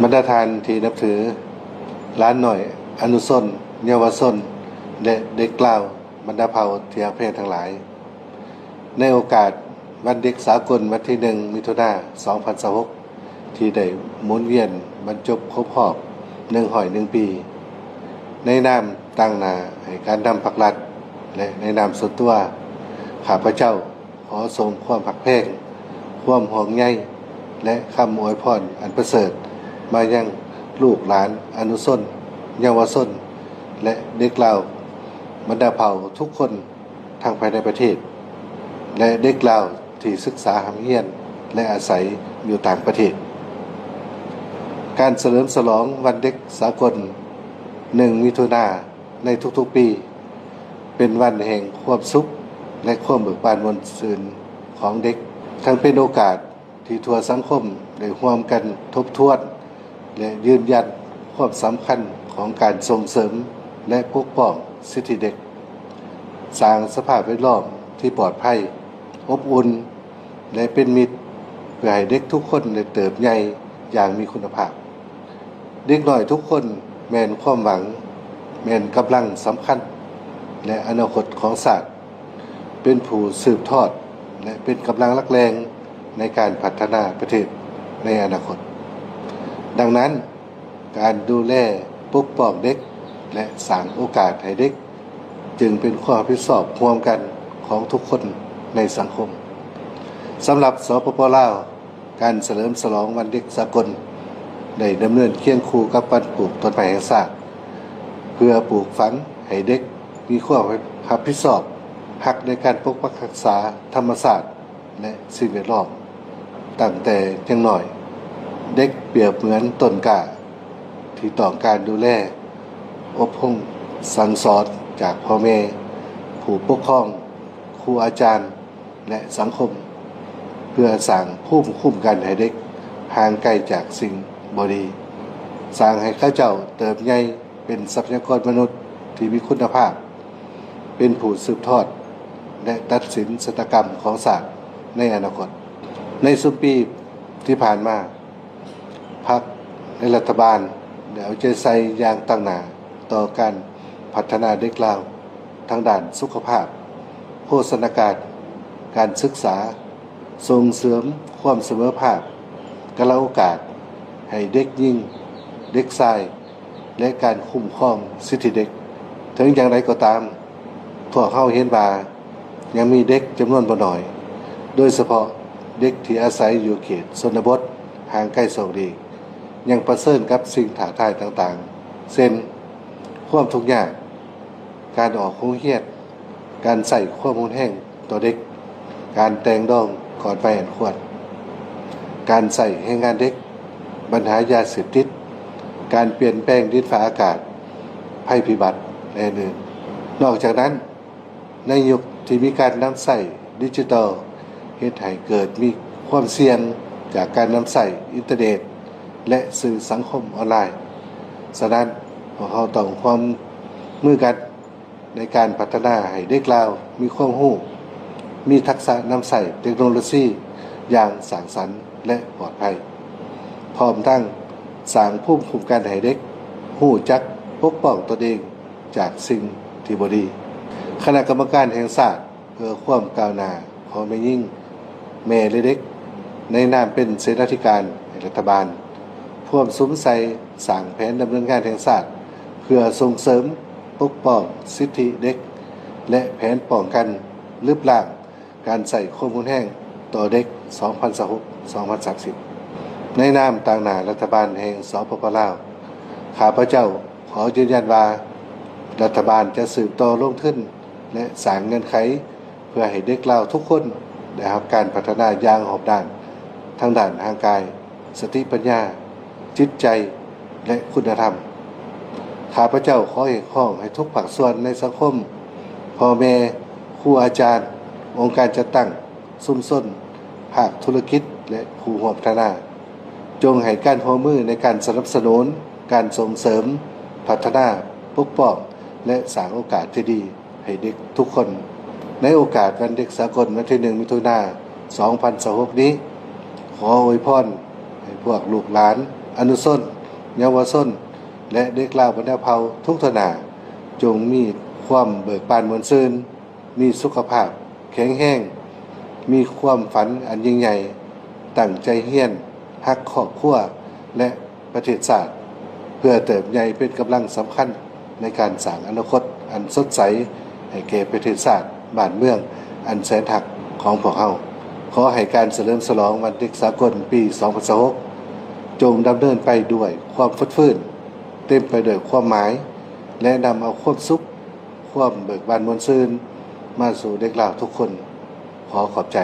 บรรดาทานที่นับถือล้านหน่อยอนุชนเยาวชนและเด็กกล่าวบรรดาเผ่าเทียเพศทั้งหลายในโอกาสวันเด็กสากลวันที่1มิถุนายน2026ที่ได้หมุนเวียนบรรจบครบรอบ101 ปีในนามตั้งหน้าให้การนำปักหลัดและในนามส่วนตัวข้าพเจ้าขอส่งความผักแพงความห่วงใยและคำอวยพรอันประเสริฐมายังลูกหลานอนุชนเยาวชนและเด็กเหล่าบรรดาเผ่าทุกคนทางภายในประเทศและเด็กเหล่าที่ศึกษาหำเฮียนและอาศัยอยู่ต่างประเทศการเฉลิมฉลองวันเด็กสากล1มิถุนายนในทุกๆปีเป็นวันแห่งความสุขและความเบิกบานมวลซื่นของเด็กทั้งเป็นโอกาสที่ทั่วสังคมได้ร่วมกันทบทวนและยืนยันความสำคัญของการส่งเสริมและปกป้องสิทธิเด็กสร้างสภาพแวดล้อมที่ปลอดภัยอบอุ่นและเป็นมิตรเพื่อให้เด็กทุกคนได้เติบใหญ่อย่างมีคุณภาพเด็กน้อยทุกคนแม่นความหวังแม่นกำลังสำคัญและอนาคตของศาสตร์เป็นผู้สืบทอดและเป็นกำลังหลักแรงในการพัฒนาประเทศในอนาคตดังนั้นการดูแลปกป้องเด็กและสร้างโอกาสให้เด็กจึงเป็นความรับผิดชอบร่วมกันของทุกคนในสังคมสำหรับสปป.ลาวการเฉลิมฉลองวันเด็กสากลได้ดำเนินเคียงคู่กับวันปลูกต้นไม้แห่งชาติเพื่อปลูกฝังให้เด็กมีความรับผิดชอบหักในการปกปักรักษาธรรมชาติและสิ่งแวดล้อมตั้งแต่ยังน้อยเด็กเปรียบเหมือนต้นกล้าที่ต้องการดูแลอบรมสั่งสอนจากพ่อแม่ผู้ปกครองครูอาจารย์และสังคมเพื่อสร้างภูมิคุ้มกันให้เด็กห่างไกลจากสิ่งบ่ดีสร้างให้เขาเจ้าเติบใหญ่เป็นทรัพยากรมนุษย์ที่มีคุณภาพเป็นผู้สืบทอดและตัดสินชะตากรรมของศาสตร์ในอนาคตในสุปีที่ผ่านมาพรรคในรัฐบาลได้เอาใจใส่อย่างตั้งหน้าต่อการพัฒนาเด็กลาวทางด้านสุขภาพโภชนาการศึกษาส่งเสริมความเสมอภาคกระโอกาสให้เด็กหญิงเด็กชายและการคุ้มครองสิทธิเด็กถึงอย่างไรก็ตามพวกเขาเห็นว่ายังมีเด็กจำนวนบ่น้อยโดยเฉพาะเด็กที่อาศัยอยู่เขตชนบทห่างไกลโศกดียังประเสริฐกับสิ่งท้าทายต่างๆเช่นความทุกข์ยากการออกโรงเรียนการใส่ความรุนแรงต่อเด็กการแต่งดองก่อนไปอันควรการใส่ให้งานเด็กปัญหายาเสพติดการเปลี่ยนแปลงดินฟ้าอากาศภัยพิบัติและอื่นนอกจากนั้นในยุคที่มีการนำใส่ดิจิทัลเฮ็ดให้เกิดมีความเสี่ยงจากการนำใส่อินเทอร์เน็ตและสื่อสังคมออนไลน์ฉะนั้นพวกเราต้องความมือกันในการพัฒนาให้เด็กลาวมีความรู้มีทักษะนำใส่เทคโนโลยีอย่างสร้างสรรค์และปลอดภัยพร้อมทั้งสร้างภูมิคุ้มกันให้เด็กรู้จักปกป้องตนเองจากสิ่งที่บ่ดีคณะกรรมการแห่งชาติเพื่อความก้าวหน้าของแม่ยิ่งแม่และเด็กในนามเป็นเสนาธิการรัฐบาลร่วมสุมใส่สร้างแผนดำเนินงานแห่งชาติเพื่อส่งเสริมปกป้องสิทธิเด็กและแผนป้องกันลบล้างการใส่ข้อมูลแห้งต่อเด็ก 2026-2030 ในนามต่างหน้ารัฐบาลแห่งสปป.ลาวข้าพเจ้าขอยืนยันว่ารัฐบาลจะสืบต่อลงทุนและสร้างเงื่อนไขเพื่อให้เด็กลาวทุกคนได้รับการพัฒนาอย่างรอบด้านทั้งด้านทางกายสติปัญญาจิตใจและคุณธรรมข้าพเจ้าขอเรียกร้องให้ทุกภาคส่วนในสังคมพ่อแม่ครูอาจารย์องค์การจัดตั้งชุมชนภาคธุรกิจและผู้ร่วมพัฒนาจงให้การร่วมมือในการสนับสนุนการส่งเสริมพัฒนาปกป้องและสร้างโอกาสที่ดีให้เด็กทุกคนในโอกาสวันเด็กสากลวันที่1มิถุนายน2026นี้ขออวยพรให้พวกลูกหลาน อนุชนเยาวชนและเด็กลาวบรรดาเผ่าทุกทนาจงมีความเบิกบานมวลซื่นมีสุขภาพแข็งแรงมีความฝันอันยิ่งใหญ่ตั้งใจเฮียนฮักครอบครัวและประเทศชาติเพื่อเติบใหญ่เป็นกำลังสำคัญในการสร้างอนาคตอันสดใสให้แก่ประเทศชาติบ้านเมืองอันแสนหักของพวกเราขอให้การเฉลิมฉลองวันเด็กสากลปี2026จงดำเนินไปด้วยความฟดฟื้นเต็มไปด้วยความหมายและนำเอาความสุขความเบิกบานมวลซื่นมาสู่เด็กลาวทุกคนขอขอบใจ